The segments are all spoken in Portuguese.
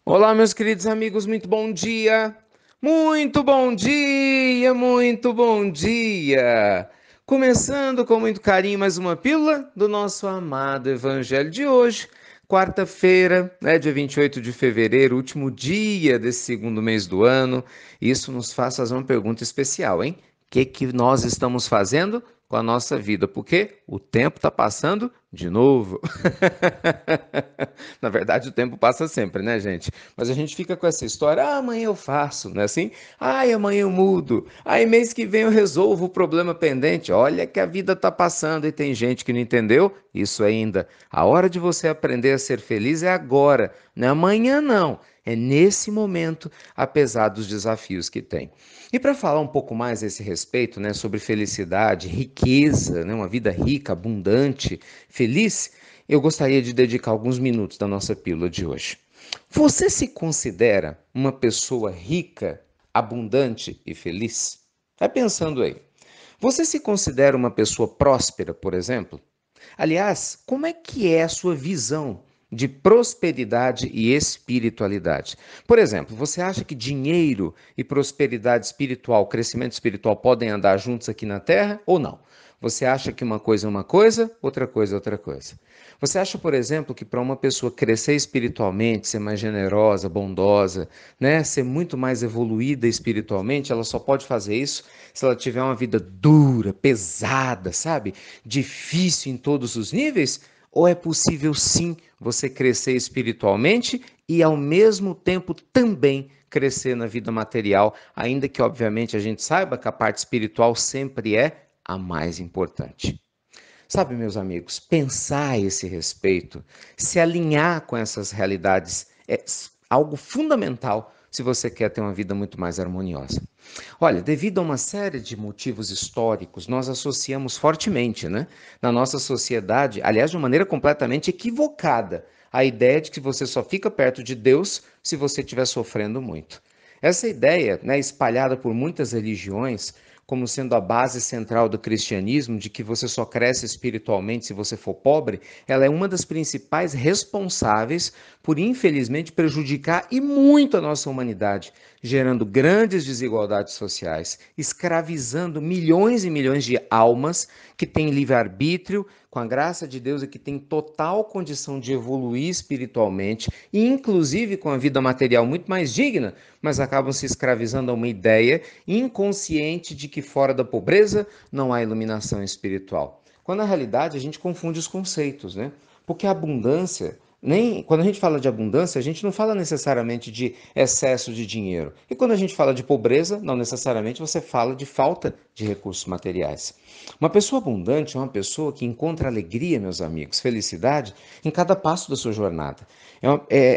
Olá, meus queridos amigos, muito bom dia! Muito bom dia, muito bom dia! Começando com muito carinho mais uma pílula do nosso amado Evangelho de hoje, quarta-feira, dia 28 de fevereiro, último dia desse segundo mês do ano. Isso nos faz fazer uma pergunta especial, hein? O que nós estamos fazendo com a nossa vida? Porque o tempo está passando de novo. Na verdade, o tempo passa sempre, né, gente? Mas a gente fica com essa história, amanhã eu faço, não é assim? Ai, amanhã eu mudo. Aí mês que vem eu resolvo o problema pendente. Olha que a vida tá passando e tem gente que não entendeu isso ainda. A hora de você aprender a ser feliz é agora, não é amanhã não. É nesse momento, apesar dos desafios que tem. E para falar um pouco mais a esse respeito, né, sobre felicidade, riqueza, né, uma vida rica, abundante, feliz, eu gostaria de dedicar alguns minutos da nossa pílula de hoje. Você se considera uma pessoa rica, abundante e feliz? Vai pensando aí. Você se considera uma pessoa próspera, por exemplo? Aliás, como é que é a sua visão de prosperidade e espiritualidade? Por exemplo, você acha que dinheiro e prosperidade espiritual, crescimento espiritual podem andar juntos aqui na Terra ou não? Você acha que uma coisa é uma coisa, outra coisa é outra coisa? Você acha, por exemplo, que para uma pessoa crescer espiritualmente, ser mais generosa, bondosa, né, ser muito mais evoluída espiritualmente, ela só pode fazer isso se ela tiver uma vida dura, pesada, sabe? Difícil em todos os níveis? Ou é possível sim você crescer espiritualmente e ao mesmo tempo também crescer na vida material, ainda que obviamente a gente saiba que a parte espiritual sempre é a mais importante. Sabe, meus amigos, pensar a esse respeito, se alinhar com essas realidades é algo fundamental se você quer ter uma vida muito mais harmoniosa. Olha, devido a uma série de motivos históricos, nós associamos fortemente, né, na nossa sociedade, aliás, de uma maneira completamente equivocada, a ideia de que você só fica perto de Deus se você estiver sofrendo muito. Essa ideia, né, espalhada por muitas religiões, como sendo a base central do cristianismo, de que você só cresce espiritualmente se você for pobre, ela é uma das principais responsáveis por, infelizmente, prejudicar e muito a nossa humanidade, gerando grandes desigualdades sociais, escravizando milhões e milhões de almas que têm livre-arbítrio, com a graça de Deus e que têm total condição de evoluir espiritualmente, e inclusive com a vida material muito mais digna, mas acabam se escravizando a uma ideia inconsciente de que fora da pobreza não há iluminação espiritual. Quando na realidade a gente confunde os conceitos, né? Porque a abundância, nem quando a gente fala de abundância, a gente não fala necessariamente de excesso de dinheiro. E quando a gente fala de pobreza, não necessariamente você fala de falta de recursos materiais. Uma pessoa abundante é uma pessoa que encontra alegria, meus amigos, felicidade em cada passo da sua jornada.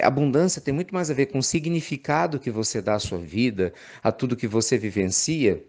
Abundância tem muito mais a ver com o significado que você dá à sua vida, a tudo que você vivencia,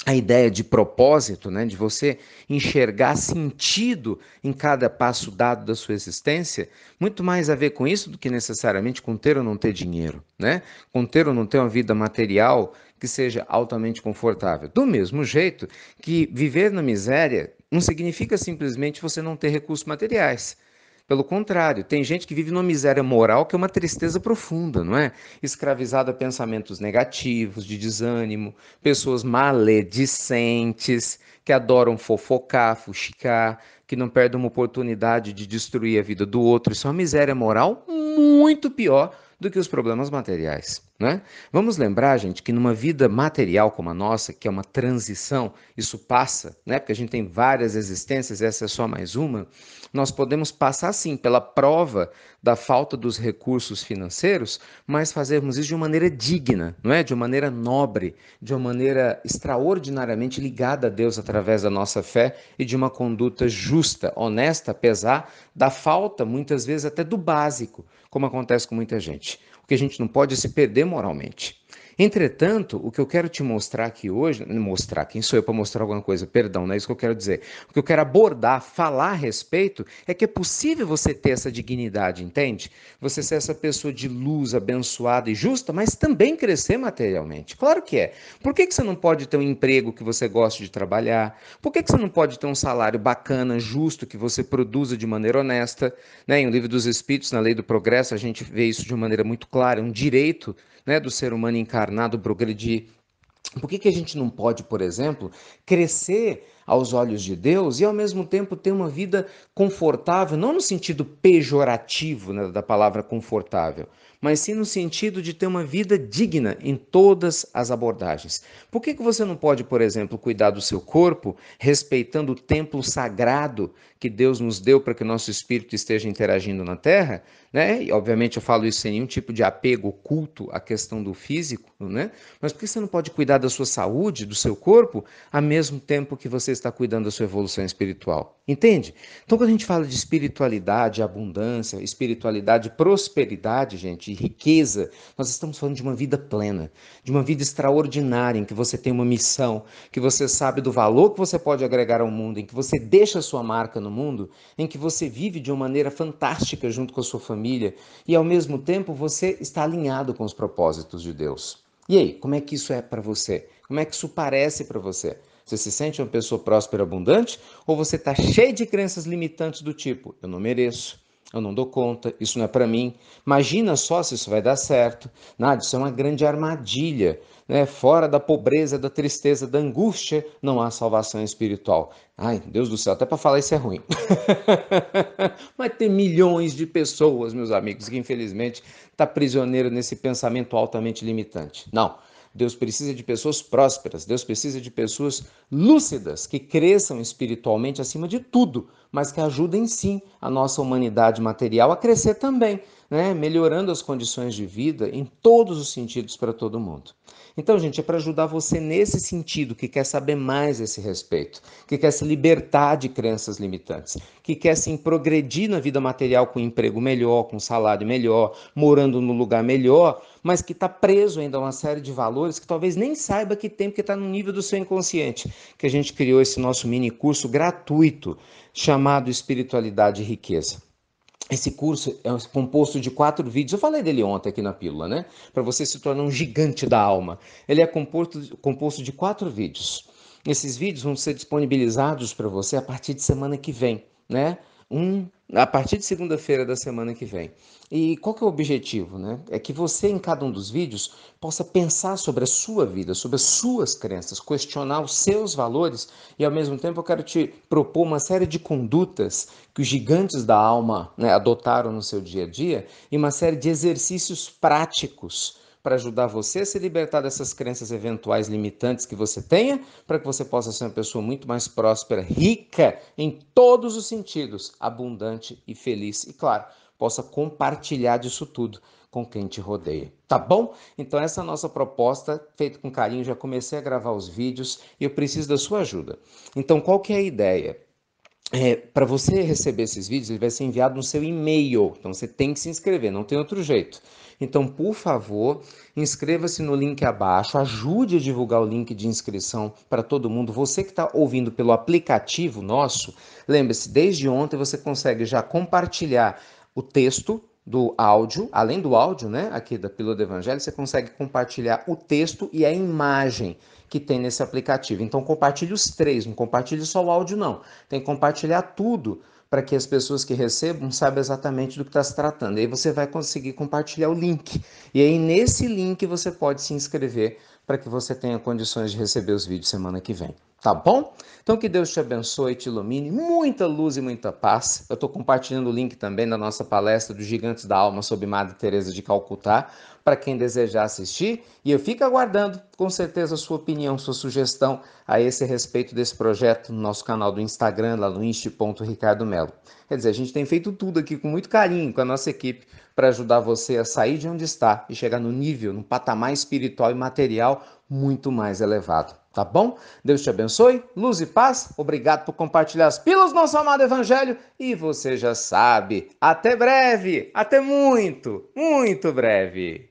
a ideia de propósito, né, de você enxergar sentido em cada passo dado da sua existência, muito mais a ver com isso do que necessariamente com ter ou não ter dinheiro, né? Com ter ou não ter uma vida material que seja altamente confortável. Do mesmo jeito que viver na miséria não significa simplesmente você não ter recursos materiais. Pelo contrário, tem gente que vive numa miséria moral que é uma tristeza profunda, não é? Escravizada a pensamentos negativos, de desânimo, pessoas maledicentes, que adoram fofocar, fuxicar, que não perdem uma oportunidade de destruir a vida do outro. Isso é uma miséria moral muito pior do que os problemas materiais, né? Vamos lembrar, gente, que numa vida material como a nossa, que é uma transição, isso passa, né? Porque a gente tem várias existências, essa é só mais uma. Nós podemos passar sim pela prova da falta dos recursos financeiros, mas fazermos isso de uma maneira digna, não é? De uma maneira nobre, de uma maneira extraordinariamente ligada a Deus através da nossa fé e de uma conduta justa, honesta, apesar da falta, muitas vezes até do básico, como acontece com muita gente. O que a gente não pode é se perder moralmente. Entretanto, o que eu quero te mostrar aqui hoje, mostrar, quem sou eu para mostrar alguma coisa? Perdão, não é isso que eu quero dizer. O que eu quero abordar, falar a respeito, é que é possível você ter essa dignidade, entende? Você ser essa pessoa de luz, abençoada e justa, mas também crescer materialmente. Claro que é. Por que que você não pode ter um emprego que você goste de trabalhar? Por que que você não pode ter um salário bacana, justo, que você produza de maneira honesta? Né? Em O Livro dos Espíritos, na Lei do Progresso, a gente vê isso de uma maneira muito clara, um direito, né, do ser humano encarnado progredir. Por que que a gente não pode, por exemplo, crescer aos olhos de Deus e ao mesmo tempo ter uma vida confortável, não no sentido pejorativo, né, da palavra confortável, mas sim no sentido de ter uma vida digna em todas as abordagens? Por que que você não pode, por exemplo, cuidar do seu corpo, respeitando o templo sagrado que Deus nos deu para que o nosso espírito esteja interagindo na Terra, né? E obviamente eu falo isso sem nenhum tipo de apego oculto à questão do físico, né? Mas por que você não pode cuidar da sua saúde, do seu corpo, ao mesmo tempo que você está cuidando da sua evolução espiritual? Entende? Então, quando a gente fala de espiritualidade, abundância, espiritualidade, prosperidade, gente, e riqueza, nós estamos falando de uma vida plena, de uma vida extraordinária, em que você tem uma missão, que você sabe do valor que você pode agregar ao mundo, em que você deixa a sua marca no mundo, em que você vive de uma maneira fantástica junto com a sua família e, ao mesmo tempo, você está alinhado com os propósitos de Deus. E aí, como é que isso é para você? Como é que isso parece para você? Você se sente uma pessoa próspera, abundante? Ou você está cheio de crenças limitantes do tipo, eu não mereço, eu não dou conta, isso não é para mim. Imagina só se isso vai dar certo. Nada, isso é uma grande armadilha. Né? Fora da pobreza, da tristeza, da angústia, não há salvação espiritual. Ai, Deus do céu, até para falar isso é ruim. Mas tem milhões de pessoas, meus amigos, que infelizmente está prisioneiro nesse pensamento altamente limitante. Não. Deus precisa de pessoas prósperas, Deus precisa de pessoas lúcidas, que cresçam espiritualmente acima de tudo, mas que ajudem sim a nossa humanidade material a crescer também, né? Melhorando as condições de vida em todos os sentidos para todo mundo. Então, gente, é para ajudar você nesse sentido, que quer saber mais a esse respeito, que quer se libertar de crenças limitantes, que quer sim progredir na vida material com um emprego melhor, com um salário melhor, morando num lugar melhor, mas que está preso ainda a uma série de valores que talvez nem saiba que tem, porque está no nível do seu inconsciente, que a gente criou esse nosso mini curso gratuito chamado Espiritualidade e Riqueza. Esse curso é composto de 4 vídeos. Eu falei dele ontem aqui na pílula, né? Para você se tornar um gigante da alma. Ele é composto de 4 vídeos. Esses vídeos vão ser disponibilizados para você a partir de semana que vem, né? A partir de segunda-feira da semana que vem. E qual que é o objetivo, né? É que você, em cada um dos vídeos, possa pensar sobre a sua vida, sobre as suas crenças, questionar os seus valores e, ao mesmo tempo, eu quero te propor uma série de condutas que os gigantes da alma, né, adotaram no seu dia a dia e uma série de exercícios práticos para ajudar você a se libertar dessas crenças eventuais limitantes que você tenha, para que você possa ser uma pessoa muito mais próspera, rica em todos os sentidos, abundante e feliz. E claro, possa compartilhar disso tudo com quem te rodeia. Tá bom? Então essa é a nossa proposta, feita com carinho, já comecei a gravar os vídeos e eu preciso da sua ajuda. Então qual que é a ideia? Para você receber esses vídeos, ele vai ser enviado no seu e-mail. Então você tem que se inscrever, não tem outro jeito. Então, por favor, inscreva-se no link abaixo, ajude a divulgar o link de inscrição para todo mundo. Você que está ouvindo pelo aplicativo nosso, lembre-se, desde ontem você consegue já compartilhar o texto do áudio, além do áudio, né, aqui da Pílula do Evangelho, você consegue compartilhar o texto e a imagem que tem nesse aplicativo. Então compartilhe os três, não compartilhe só o áudio não. Tem que compartilhar tudo para que as pessoas que recebam saibam exatamente do que está se tratando. E aí você vai conseguir compartilhar o link. E aí nesse link você pode se inscrever para que você tenha condições de receber os vídeos semana que vem. Tá bom? Então que Deus te abençoe e te ilumine, muita luz e muita paz. Eu estou compartilhando o link também da nossa palestra dos Gigantes da Alma sobre Madre Teresa de Calcutá, para quem desejar assistir. E eu fico aguardando, com certeza, a sua opinião, sua sugestão a esse respeito desse projeto no nosso canal do Instagram, lá no inst.ricardomelo. Quer dizer, a gente tem feito tudo aqui com muito carinho com a nossa equipe para ajudar você a sair de onde está e chegar no nível, no patamar espiritual e material muito mais elevado. Tá bom? Deus te abençoe, luz e paz. Obrigado por compartilhar as pílulas do nosso amado Evangelho. E você já sabe, até breve, até muito, muito breve.